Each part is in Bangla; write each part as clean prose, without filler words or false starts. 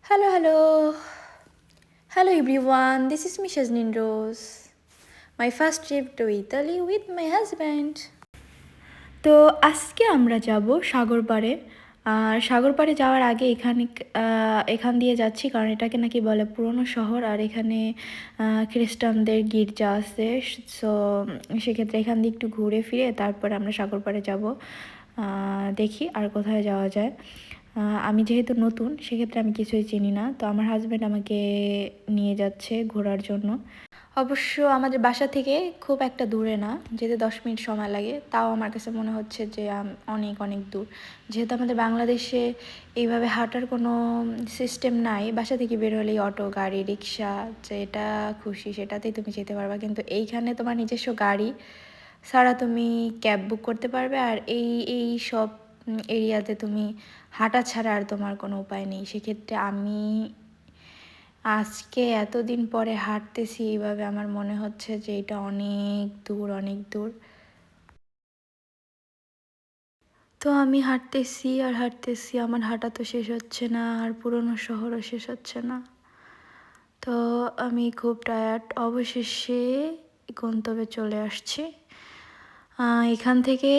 Hello, hello. Hello everyone, this is me Shazneen Rose. My first trip to Italy with my husband. তো আজকে আমরা যাব সাগর পাড়ে। আর সাগর পাড়ে যাওয়ার আগে এখান দিয়ে যাচ্ছি কারণ এটাকে নাকি বলে পুরনো শহর, আর এখানে খ্রিস্টানদের গির্জা আছে। সো সেক্ষেত্রে এখান দিয়ে একটু ঘুরে ফিরে তারপরে আমরা সাগর পাড়ে যাব। দেখি আর কোথায় যাওয়া যায়। আমি যেহেতু নতুন সেক্ষেত্রে আমি কিছুই চিনি না, তো আমার হাজব্যান্ড আমাকে নিয়ে যাচ্ছে ঘোরার জন্য। অবশ্য আমাদের বাসা থেকে খুব একটা দূরে না, যেতে 10 মিনিট সময় লাগে, তাও আমার কাছে মনে হচ্ছে যে অনেক অনেক দূর। যেহেতু আমাদের বাংলাদেশে এইভাবে হাঁটার কোনো সিস্টেম নাই, বাসা থেকে বের হলেই অটো, গাড়ি, রিক্সা, যেটা খুশি সেটাতেই তুমি যেতে পারবা, কিন্তু এইখানে তোমার নিজস্ব গাড়ি ছাড়া তুমি ক্যাব বুক করতে পারবে, আর এই সব এরিয়াতে তুমি হাঁটা ছাড়া আর তোমার কোনো উপায় নেই। সেক্ষেত্রে আমি আজকে এতদিন পরে হাঁটতেছি এইভাবে, আমার মনে হচ্ছে যে এটা অনেক দূর অনেক দূর। তো আমি হাঁটতেছি আর হাঁটতেছি, আমার হাঁটা তো শেষ হচ্ছে না, আর পুরনো শহরও শেষ হচ্ছে না। তো আমি খুব টায়ার্ড, অবশেষে গন্তব্যে চলে আসছি। এখান থেকে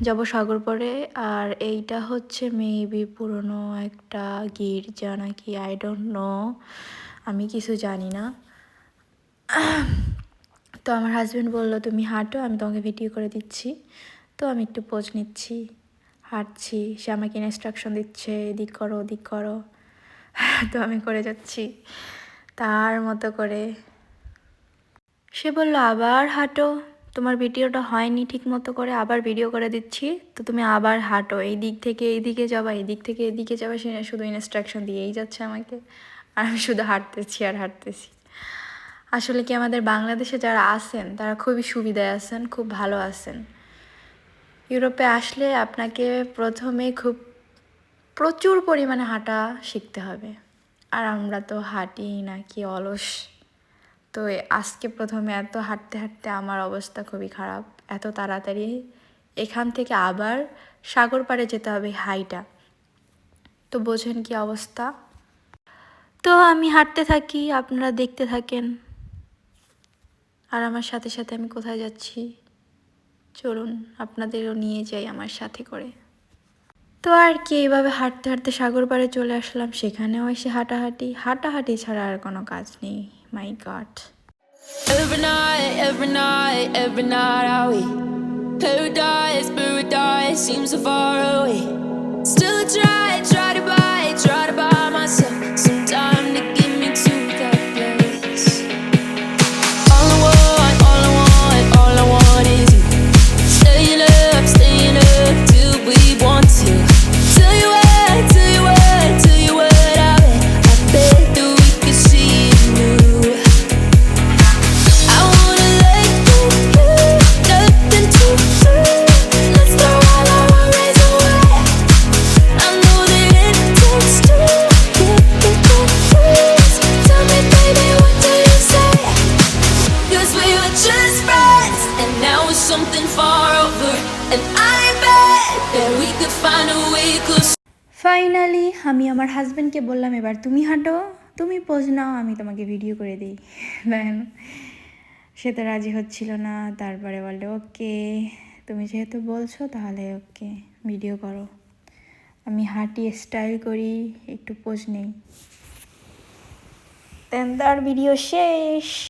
যাব সাগর পরে, আর এইটা হচ্ছে মেবি পুরনো একটা গির্জা নাকি, আই ডোন্ট নো, আমি কিছু জানি না। তো আমার হাজব্যান্ড বললো তুমি হাঁটো, আমি তোমাকে ভিডিও করে দিচ্ছি। তো আমি একটু পোজ নিচ্ছি, হাঁটছি, সে আমাকে ইনস্ট্রাকশন দিচ্ছে এদিক করো ওদিক করো। তো আমি করে যাচ্ছি তার মতো করে। সে বলল আবার হাঁটো, তোমার ভিডিওটা হয়নি ঠিক মতো করে, আবার ভিডিও করে দিচ্ছি, তো তুমি আবার হাঁটো, এই দিক থেকে এইদিকে যাবা, এদিক থেকে এদিকে যাবা। সে শুধু ইনস্ট্রাকশন দিয়েই যাচ্ছে আমাকে, আর আমি শুধু হাঁটতেছি আর হাঁটতেছি। আসলে কি আমাদের বাংলাদেশে যারা আছেন তারা খুবই সুবিধায় আছেন, খুব ভালো আছেন। ইউরোপে আসলে আপনাকে প্রথমে খুব প্রচুর পরিমাণে হাঁটা শিখতে হবে, আর আমরা তো হাঁটি না, কি অলস। তো আজকে প্রথমে এত হাঁটতে হাঁটতে আমার অবস্থা খুবই খারাপ। এত তাড়াতাড়ি এখান থেকে আবার সাগর পাড়ে যেতে হবে হাইটা, তো বোঝেন কি অবস্থা। তো আমি হাঁটতে থাকি, আপনারা দেখতে থাকেন, আর আমার সাথে সাথে আমি কোথায় যাচ্ছি চলুন আপনাদেরও নিয়ে যাই আমার সাথে করে। তো আর কি, এইভাবে হাঁটতে হাঁটতে সাগর পাড়ে চলে আসলাম, সেখানেও এসে হাঁটাহাঁটি হাঁটাহাঁটি ছাড়া আর কোনো কাজ নেই। মাই god. Every night are we paradise seems so far away. Still I try to buy myself some time to get me to that place. All I want is you. Staying up till we want to. Tell you what I bet that we could see it new. I wanna let you, nothing to lose. Let's throw all our worries away. I know that it takes two to get the truth. Tell me, baby, what do you say? 'Cause we were just friends, and now it's something far over. And I bet that we could find a way close. Finally আমি আমার হাজব্যান্ডকে বললাম এবার তুমি হাঁটো, তুমি পোজ নাও, আমি তোমাকে ভিডিও করে দিই। দেন সে তো রাজি হচ্ছিল না, তারপরে বললো ওকে তুমি যেহেতু বলছো তাহলে ওকে ভিডিও করো। আমি হাঁটি, স্টাইল করি, একটু পোজ নেই, দেন তার ভিডিও শেষ।